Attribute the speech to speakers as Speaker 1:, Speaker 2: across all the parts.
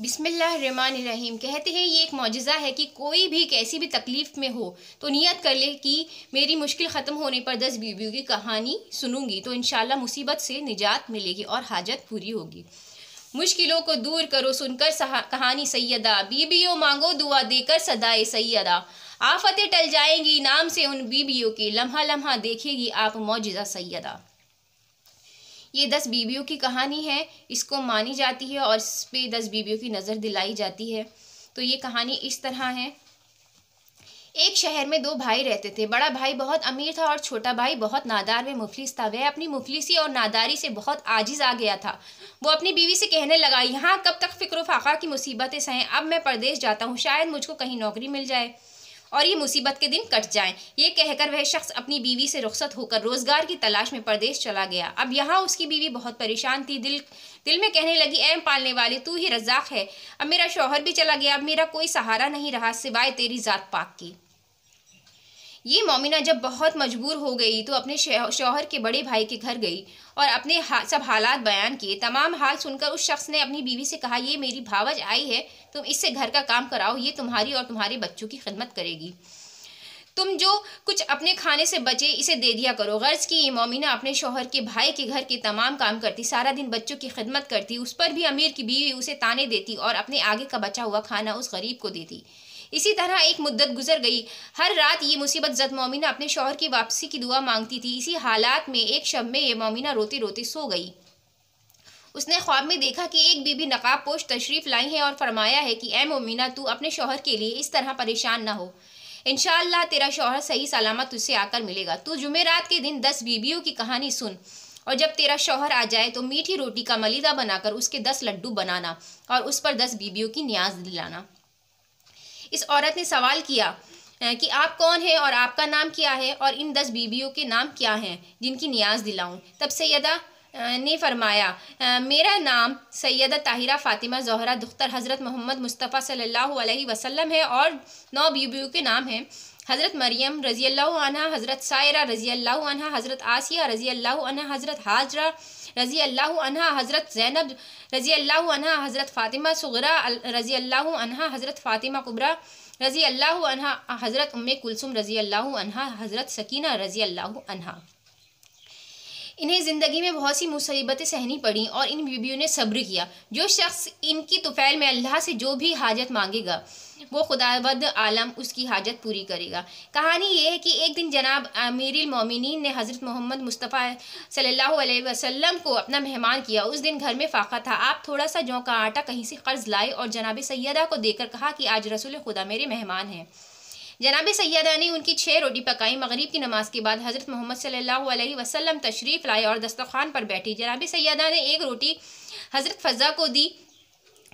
Speaker 1: बिस्मिल्लाहिर्रहमानिर्रहीम। कहते हैं ये एक मौजज़ा है कि कोई भी कैसी भी तकलीफ़ में हो तो नियत कर ले कि मेरी मुश्किल ख़त्म होने पर 10 बीवियों की कहानी सुनूंगी तो इंशाल्लाह मुसीबत से निजात मिलेगी और हाजत पूरी होगी। मुश्किलों को दूर करो सुनकर कहानी सैयदा, बीबियों मांगो दुआ देकर सदाए सैयदा। आफतें टल जाएंगी नाम से उन बीबियों के, लम्हा लम्हा देखेगी आप मौजज़ा सैयदा। ये 10 बीवियों की कहानी है, इसको मानी जाती है और इस पे 10 बीवियों की नज़र दिलाई जाती है। तो ये कहानी इस तरह है। एक शहर में 2 भाई रहते थे। बड़ा भाई बहुत अमीर था और छोटा भाई बहुत नादार व मुफलिस था। वह अपनी मुफलिसी और नादारी से बहुत आजिज़ आ गया था। वो अपनी बीवी से कहने लगा, यहाँ कब तक फ़िक्र फाका की मुसीबतें सहें, अब मैं परदेश जाता हूँ, शायद मुझको कहीं नौकरी मिल जाए और ये मुसीबत के दिन कट जाएं। ये कहकर वह शख्स अपनी बीवी से रुखसत होकर रोज़गार की तलाश में परदेश चला गया। अब यहाँ उसकी बीवी बहुत परेशान थी। दिल में कहने लगी, ऐ पालने वाले तू ही रज़्ज़ाक़ है। अब मेरा शौहर भी चला गया, अब मेरा कोई सहारा नहीं रहा सिवाय तेरी ज़ात पाक की। ये मोमिना जब बहुत मजबूर हो गई तो अपने शौहर के बड़े भाई के घर गई और अपने सब हालात बयान किए। तमाम हाल सुनकर उस शख्स ने अपनी बीवी से कहा, ये मेरी भावज आई है, तुम इससे घर का काम कराओ, ये तुम्हारी और तुम्हारे बच्चों की खिदमत करेगी। तुम जो कुछ अपने खाने से बचे इसे दे दिया करो। गर्ज की ये मोमिना अपने शौहर के भाई के घर के तमाम काम करती, सारा दिन बच्चों की खिदमत करती, उस पर भी अमीर की बीवी उसे ताने देती और अपने आगे का बचा हुआ खाना उस गरीब को देती। इसी तरह एक मुद्दत गुजर गई। हर रात ये मुसीबत ज़द मोमिना अपने शौहर की वापसी की दुआ मांगती थी। इसी हालात में एक शब में ये मोमिना रोते रोते सो गई। उसने ख्वाब में देखा कि एक बीबी नकाब पोश तशरीफ़ लाई है और फरमाया है कि ए मोमिना, तू अपने शौहर के लिए इस तरह परेशान ना हो, इंशाअल्लाह तेरा शौहर सही सलामत तुझसे आकर मिलेगा। तू जुमेरात के दिन 10 बीबियों की कहानी सुन और जब तेरा शौहर आ जाए तो मीठी रोटी का मलीदा बनाकर उसके 10 लड्डू बनाना और उस पर 10 बीबियों की न्याज दिलाना। इस औरत ने सवाल किया कि आप कौन हैं और आपका नाम क्या है और इन 10 बीबियों के नाम क्या हैं जिनकी नियाज दिलाऊं। तब सैयदा ने फरमाया, मेरा नाम सैयदा ताहिरा फ़ातिमा ज़ोहरा दुख्तर हज़रत मोहम्मद मुस्तफ़ा सल्लल्लाहु अलैहि वसल्लम है और 9 बीबियों के नाम हैं हज़रत मरियम रज़ी अल्लाहु अन्हा, हज़रत सायरा रज़ी अल्लाहु अन्हा, हज़रत आसिया रज़ी अल्लाहु अन्हा, हज़रत हाजरा रज़ी अल्लाहु अन्हा, हज़रत ज़ैनब रज़ी अल्लाहु अन्हा, हज़रत फ़ातिमा सुगरा रज़ी अल्लाहु अन्हा, हज़रत फ़ातिमा कुबरा रज़ी अल्लाहु अन्हा, हज़रत उम्मे कुलसुम रज़ी अल्लाहु अन्हा, हज़रत सकीना रज़ी अल्लाहु अन्हा। इन्हें ज़िंदगी में बहुत सी मुसीबतें सहनी पड़ी और इन बीबियों ने सब्र किया। जो शख्स इनकी तुफ़ैल में अल्लाह से जो भी हाजत मांगेगा वो खुदावंद आलम उसकी हाजत पूरी करेगा। कहानी ये है कि एक दिन जनाब अमीरुल मोमिनीन ने हज़रत मोहम्मद मुस्तफ़ा सल्लल्लाहु अलैहि वसल्लम को अपना मेहमान किया। उस दिन घर में फ़ाका था। आप थोड़ा सा जौ का आटा कहीं से कर्ज़ लाए और जनाब सैयदा को देकर कहा कि आज रसूल खुदा मेरे मेहमान हैं। जनाब सैयदा ने उनकी 6 रोटी पकाई। मगरिब की नमाज के बाद हज़रत मोहम्मद सल्लल्लाहु अलैहि वसल्लम तशरीफ़ लाए और दस्तरखान पर बैठी। जनाब सैयदा ने एक रोटी हज़रत फ़ज़ा को दी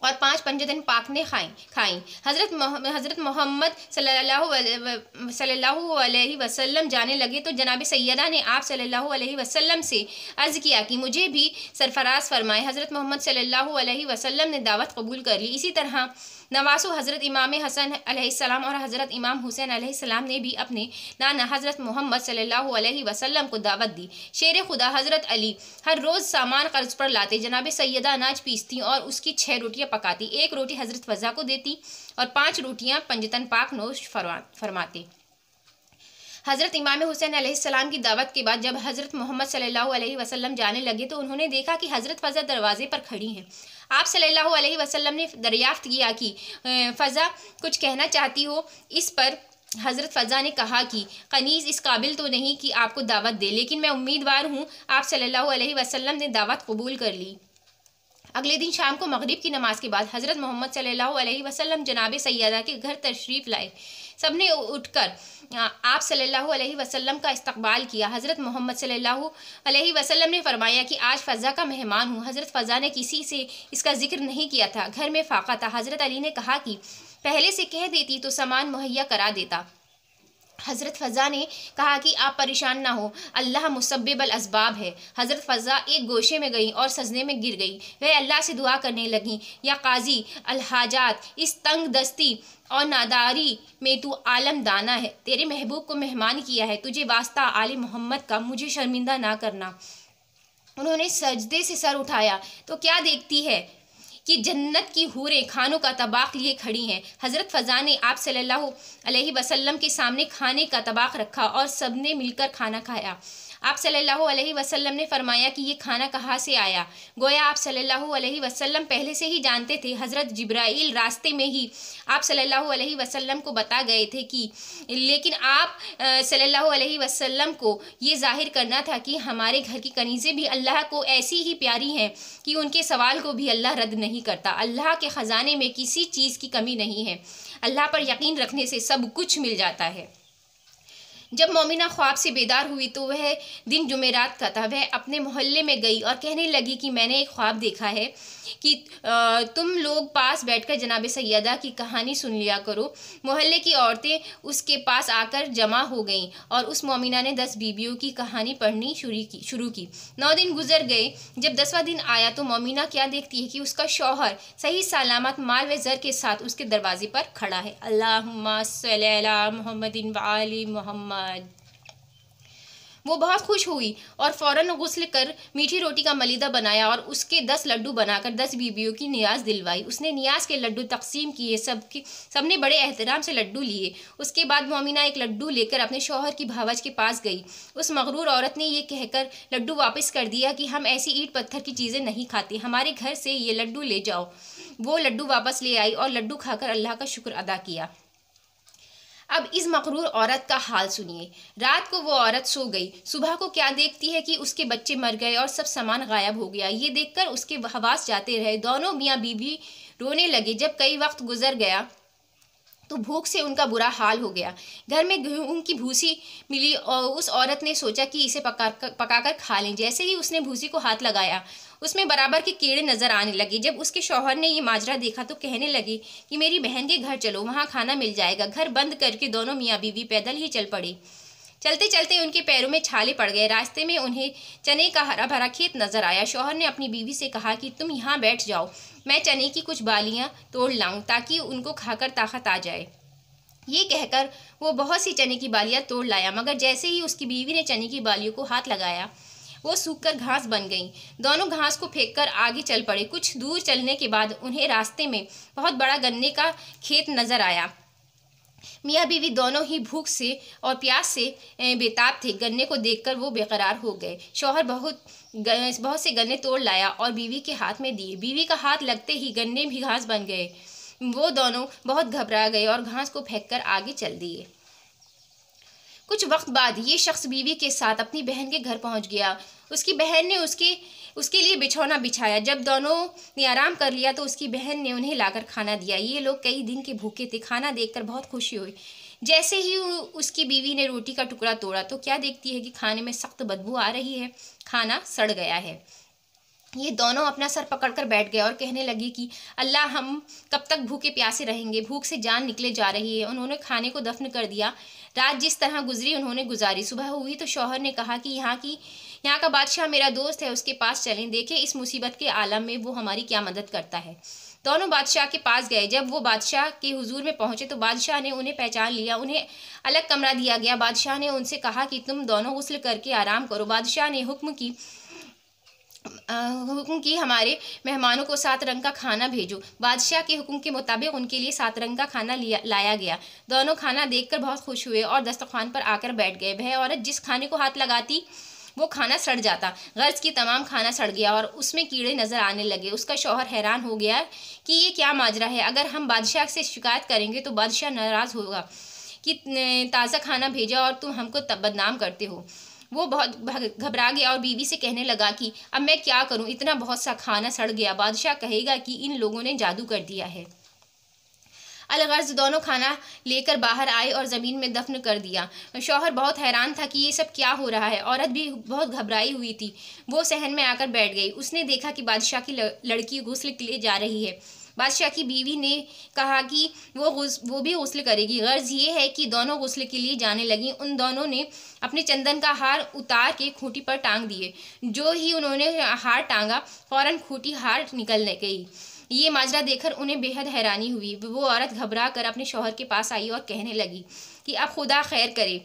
Speaker 1: और 5 पंजतन पाक ने खाई। हज़रत मोहम्मद सल्लल्लाहु अलैहि वसल्लम जाने लगे तो जनाब सैयदा ने आप सल्लल्लाहु अलैहि वसल्लम से अर्ज़ किया कि मुझे भी सरफराज फरमाए। हज़रत मोहम्मद सल्लल्लाहु अलैहि वसल्लम ने दावत कबूल कर ली। इसी तरह नवासो हज़रत इमाम हसन अलैहिस्सलाम और हज़रत इमाम हुसैन अलैहिस्सलाम ने भी अपने नाना हज़रत मोहम्मद सल्लल्लाहु अलैहि वसल्लम को दावत दी। शेर खुदा हज़रत अली हर रोज़ सामान कर्ज पर लाते। जनाब सैयदा अनाज पीसती और उसकी 6 रोटियाँ पकाती। 1 रोटी हज़रत फ़ज़ा को देती और 5 रोटियाँ पंजतन पाक नोश फरमाते। हज़रत इमाम हुसैन अलैहिस्सलाम की दावत के बाद जब हज़रत मोहम्मद सल्लल्लाहु अलैहि वसल्लम जाने लगे तो उन्होंने देखा कि हज़रत फ़ज़ा दरवाज़े पर खड़ी हैं। आप सल्लल्लाहु अलैहि वसल्लम ने दरियाफ़्त किया कि फ़ज़ा कुछ कहना चाहती हो। इस पर हज़रत फ़ज़ा ने कहा कि कनीज़ इस काबिल तो नहीं कि आपको दावत दे, लेकिन मैं उम्मीदवार हूँ। आप सल्लल्लाहु अलैहि वसल्लम ने दावत कबूल कर ली। अगले दिन शाम को मगरिब की नमाज के बाद हज़रत मोहम्मद सल्लल्लाहु अलैहि वसल्लम जनाब सैयदा के घर तशरीफ़ लाए। सबने उठकर आप सल्लल्लाहु अलैहि वसल्लम का इस्तकबाल किया। हज़रत मोहम्मद सल्लल्लाहु अलैहि वसल्लम ने फरमाया कि आज फ़ज़ा का मेहमान हूँ। हज़रत फ़ज़ा ने किसी से इसका जिक्र नहीं किया था। घर में फ़ाका था। हज़रत अली ने कहा कि पहले से कह देती तो सामान मुहैया करा देता। हज़रत फ़ज़ा ने कहा कि आप परेशान ना हो, अल्लाह मुसब्बिबुल असबाब है। हज़रत फ़ज़ा एक गोशे में गई और सजदे में गिर गई। वह अल्लाह से दुआ करने लगी, या काजी अलहाजात, इस तंग दस्ती और नादारी में तू आलम दाना है, तेरे महबूब को मेहमान किया है, तुझे वास्ता आले मोहम्मद का मुझे शर्मिंदा ना करना। उन्होंने सजदे से सर उठाया तो क्या देखती है कि जन्नत की हूरें खानों का तबाक लिए खड़ी हैं। हज़रत फ़ज़ा ने आप सल्लल्लाहु अलैहि वसल्लम के सामने खाने का तबाक रखा और सबने मिलकर खाना खाया। आप सल्लल्लाहु अलैहि वसल्लम ने फरमाया कि ये खाना कहाँ से आया। गोया आप सल्लल्लाहु अलैहि वसल्लम पहले से ही जानते थे। हज़रत जिब्राईल रास्ते में ही आप सल्लल्लाहु अलैहि वसल्लम को बता गए थे कि, लेकिन आप सल्लल्लाहु अलैहि वसल्लम को ये जाहिर करना था कि हमारे घर की कनीज़ें भी अल्लाह को ऐसी ही प्यारी हैं कि उनके सवाल को भी अल्लाह रद्द नहीं करता। अल्लाह के ख़जाने में किसी चीज़ की कमी नहीं है। अल्लाह पर यकीन रखने से सब कुछ मिल जाता है। जब मोमिना ख्वाब से बेदार हुई तो वह दिन जुमेरात का था। वह अपने मोहल्ले में गई और कहने लगी कि मैंने एक ख्वाब देखा है कि तुम लोग पास बैठकर जनाब सैयदा की कहानी सुन लिया करो। मोहल्ले की औरतें उसके पास आकर जमा हो गईं और उस मोमिना ने 10 बीबियों की कहानी पढ़नी शुरू की। 9 दिन गुजर गए। जब 10वां दिन आया तो मोमिना क्या देखती है कि उसका शौहर सही सलामत माल व ज़र के साथ उसके दरवाजे पर खड़ा है। अल्लाहुम्मा सल्ली अला मुहम्मदिन व आलि मुहम्मद। वो बहुत खुश हुई और फ़ौरन गुस्ल कर मीठी रोटी का मलीदा बनाया और उसके 10 लड्डू बनाकर 10 बीबियों की नियाज दिलवाई। उसने नियाज के लड्डू तकसीम किए। सबने बड़े एहतराम से लड्डू लिए। उसके बाद मोमिना एक लड्डू लेकर अपने शौहर की भावज के पास गई। उस मगरूर औरत ने ये कहकर लड्डू वापस कर दिया कि हम ऐसी ईंट पत्थर की चीज़ें नहीं खाते, हमारे घर से ये लड्डू ले जाओ। वो लड्डू वापस ले आई और लड्डू खाकर अल्लाह का शुक्र अदा किया। अब इस मकरूर औरत का हाल सुनिए। रात को वो औरत सो गई। सुबह को क्या देखती है कि उसके बच्चे मर गए और सब सामान गायब हो गया। ये देखकर उसके हवास जाते रहे। दोनों मियाँ बीवी रोने लगे। जब कई वक्त गुजर गया तो भूख से उनका बुरा हाल हो गया। घर में गेहूं की भूसी मिली और उस औरत ने सोचा कि इसे पकाकर खा लें। जैसे ही उसने भूसी को हाथ लगाया उसमें बराबर के कीड़े नजर आने लगे। जब उसके शौहर ने ये माजरा देखा तो कहने लगे कि मेरी बहन के घर चलो, वहाँ खाना मिल जाएगा। घर बंद करके दोनों मियाँ बीवी पैदल ही चल पड़े। चलते चलते उनके पैरों में छाले पड़ गए। रास्ते में उन्हें चने का हरा भरा खेत नजर आया। शौहर ने अपनी बीवी से कहा कि तुम यहाँ बैठ जाओ, मैं चने की कुछ बालियाँ तोड़ लाऊं ताकि उनको खाकर ताकत आ जाए। ये कहकर वो बहुत सी चने की बालियाँ तोड़ लाया, मगर जैसे ही उसकी बीवी ने चने की बालियों को हाथ लगाया वो सूखकर घास बन गईं। दोनों घास को फेंककर आगे चल पड़े। कुछ दूर चलने के बाद उन्हें रास्ते में बहुत बड़ा गन्ने का खेत नजर आया। मियाँ बीवी दोनों ही भूख से और प्यास से बेताब थे। गन्ने को देखकर वो बेकरार हो गए। शौहर बहुत से गन्ने तोड़ लाया और बीवी के हाथ में दिए। बीवी का हाथ लगते ही गन्ने भी घास बन गए। वो दोनों बहुत घबरा गए और घास को फेंककर आगे चल दिए। कुछ वक्त बाद ये शख्स बीवी के साथ अपनी बहन के घर पहुंच गया। उसकी बहन ने उसके लिए बिछौना बिछाया। जब दोनों ने आराम कर लिया तो उसकी बहन ने उन्हें लाकर खाना दिया। ये लोग कई दिन के भूखे थे। खाना देखकर बहुत खुशी हुई। जैसे ही उसकी बीवी ने रोटी का टुकड़ा तोड़ा तो क्या देखती है कि खाने में सख्त बदबू आ रही है। खाना सड़ गया है। ये दोनों अपना सर पकड़कर बैठ गए और कहने लगी कि अल्लाह, हम कब तक भूखे प्यासे रहेंगे, भूख से जान निकले जा रही है। उन्होंने खाने को दफन कर दिया। रात जिस तरह गुजरी उन्होंने गुजारी। सुबह हुई तो शौहर ने कहा कि यहाँ का बादशाह मेरा दोस्त है, उसके पास चलें, देखें इस मुसीबत के आलम में वो हमारी क्या मदद करता है। दोनों बादशाह के पास गए। जब वो बादशाह के हुजूर में पहुंचे तो बादशाह ने उन्हें पहचान लिया। उन्हें अलग कमरा दिया गया। बादशाह ने उनसे कहा कि तुम दोनों गुस्ल करके आराम करो। बादशाह ने हुक्म की हमारे मेहमानों को 7 रंग का खाना भेजो। बादशाह के हुक्म के मुताबिक उनके लिए 7 रंग का खाना लाया गया। दोनों खाना देखकर बहुत खुश हुए और दस्तरखान पर आकर बैठ गए। वह औरत जिस खाने को हाथ लगाती वो खाना सड़ जाता। गर्ज की तमाम खाना सड़ गया और उसमें कीड़े नजर आने लगे। उसका शौहर हैरान हो गया कि ये क्या माजरा है। अगर हम बादशाह से शिकायत करेंगे तो बादशाह नाराज़ होगा कि ताज़ा खाना भेजा और तुम हमको बदनाम करते हो। वो बहुत घबरा गया और बीवी से कहने लगा कि अब मैं क्या करूं, इतना बहुत सा खाना सड़ गया। बादशाह कहेगा कि इन लोगों ने जादू कर दिया है। अलगर्ज दोनों खाना लेकर बाहर आए और ज़मीन में दफन कर दिया। शौहर बहुत हैरान था कि ये सब क्या हो रहा है। औरत भी बहुत घबराई हुई थी। वो सहन में आकर बैठ गई। उसने देखा कि बादशाह की लड़की गुस्ल के लिए जा रही है। बादशाह की बीवी ने कहा कि वो भी गुस्ल करेगी। गर्ज ये है कि दोनों गुस्ल के लिए जाने लगी। उन दोनों ने अपने चंदन का हार उतार के खूंटी पर टांग दिए। जो ही उन्होंने हार टांगा फौरन खूंटी हार निकल गई। ये माजरा देखकर उन्हें बेहद हैरानी हुई। वो औरत घबरा कर अपने शौहर के पास आई और कहने लगी कि अब खुदा खैर करे,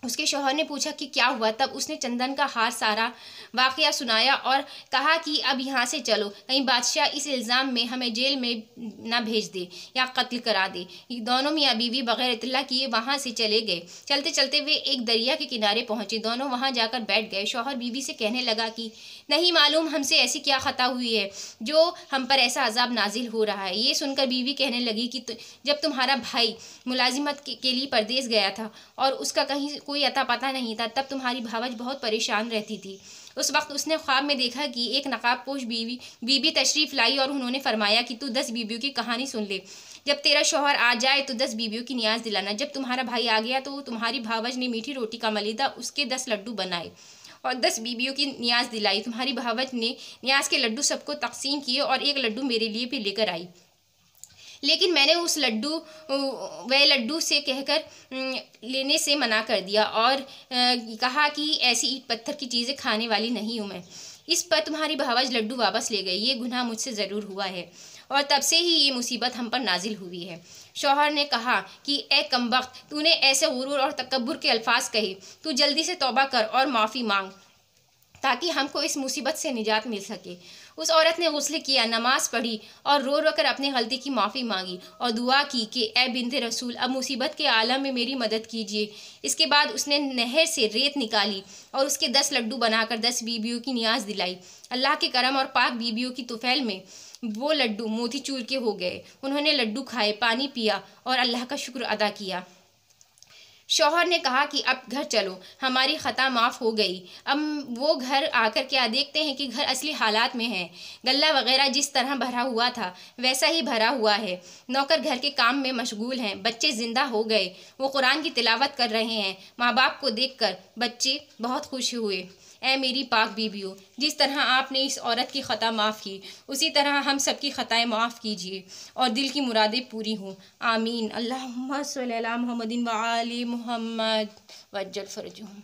Speaker 1: उसके शौहर ने पूछा कि क्या हुआ। तब उसने चंदन का हार सारा वाक़या सुनाया और कहा कि अब यहाँ से चलो, कहीं बादशाह इस इल्ज़ाम में हमें जेल में ना भेज दे या कत्ल करा दे। ये दोनों मियाँ बीवी बग़ैर इत्तला किए वहाँ से चले गए। चलते चलते वे एक दरिया के किनारे पहुँचे। दोनों वहाँ जाकर बैठ गए। शौहर बीवी से कहने लगा कि नहीं मालूम हमसे ऐसी क्या ख़ता हुई है जो हम पर ऐसा अजाब नाजिल हो रहा है। ये सुनकर बीवी कहने लगी कि जब तुम्हारा भाई मुलाजिमत के लिए परदेश गया था और उसका कहीं कोई अता पता नहीं था, तब तुम्हारी भावज बहुत परेशान रहती थी। उस वक्त उसने ख्वाब में देखा कि एक नकाबपोश बीबी तशरीफ़ लाई और उन्होंने फरमाया कि तू 10 बीबियों की कहानी सुन ले। जब तेरा शौहर आ जाए तो 10 बीबियों की नियाज दिलाना। जब तुम्हारा भाई आ गया तो तुम्हारी भावज ने मीठी रोटी का मलीदा उसके 10 लड्डू बनाए और 10 बीबियों की नियाज दिलाई। तुम्हारी भावज ने नियाज के लड्डू सबको तकसीम किए और एक लड्डू मेरे लिए भी लेकर आई, लेकिन मैंने उस वह लड्डू से कहकर लेने से मना कर दिया और कहा कि ऐसी ईंट पत्थर की चीज़ें खाने वाली नहीं हूँ मैं। इस पर तुम्हारी भावज लड्डू वापस ले गई। ये गुनाह मुझसे ज़रूर हुआ है और तब से ही ये मुसीबत हम पर नाजिल हुई है। शौहर ने कहा कि ए कमबख्त, तूने ऐसे गुरूर और तकब्बुर के अल्फाज कहे। तू जल्दी से तौबा कर और माफ़ी मांग ताकि हमको इस मुसीबत से निजात मिल सके। उस औरत ने गुस्ल किया, नमाज पढ़ी और रो रो कर अपने गलती की माफ़ी मांगी और दुआ की कि ए बिन्ते रसूल, अब मुसीबत के आलम में मेरी मदद कीजिए। इसके बाद उसने नहर से रेत निकाली और उसके 10 लड्डू बनाकर 10 बीबियों की नियाज दिलाई। अल्लाह के करम और पाक बीबियों की तुफैल में वो लड्डू मोतीचूर के हो गए। उन्होंने लड्डू खाए, पानी पिया और अल्लाह का शुक्र अदा किया। शौहर ने कहा कि अब घर चलो, हमारी ख़ता माफ़ हो गई। अब वो घर आकर क्या देखते हैं कि घर असली हालात में है। गल्ला वगैरह जिस तरह भरा हुआ था वैसा ही भरा हुआ है। नौकर घर के काम में मशगूल हैं। बच्चे ज़िंदा हो गए, वो कुरान की तिलावत कर रहे हैं। माँ बाप को देखकर बच्चे बहुत खुश हुए। ऐ मेरी पाक बीबियों, जिस तरह आपने इस औरत की ख़ता माफ़ की, उसी तरह हम सब की ख़ताएँ माफ़ कीजिए और दिल की मुरादें पूरी हों। आमीन। अल्लाहुम्मा सल्ली अला मुहम्मदिन व आलि मुहम्मद वज्जल फ़रजुहुम।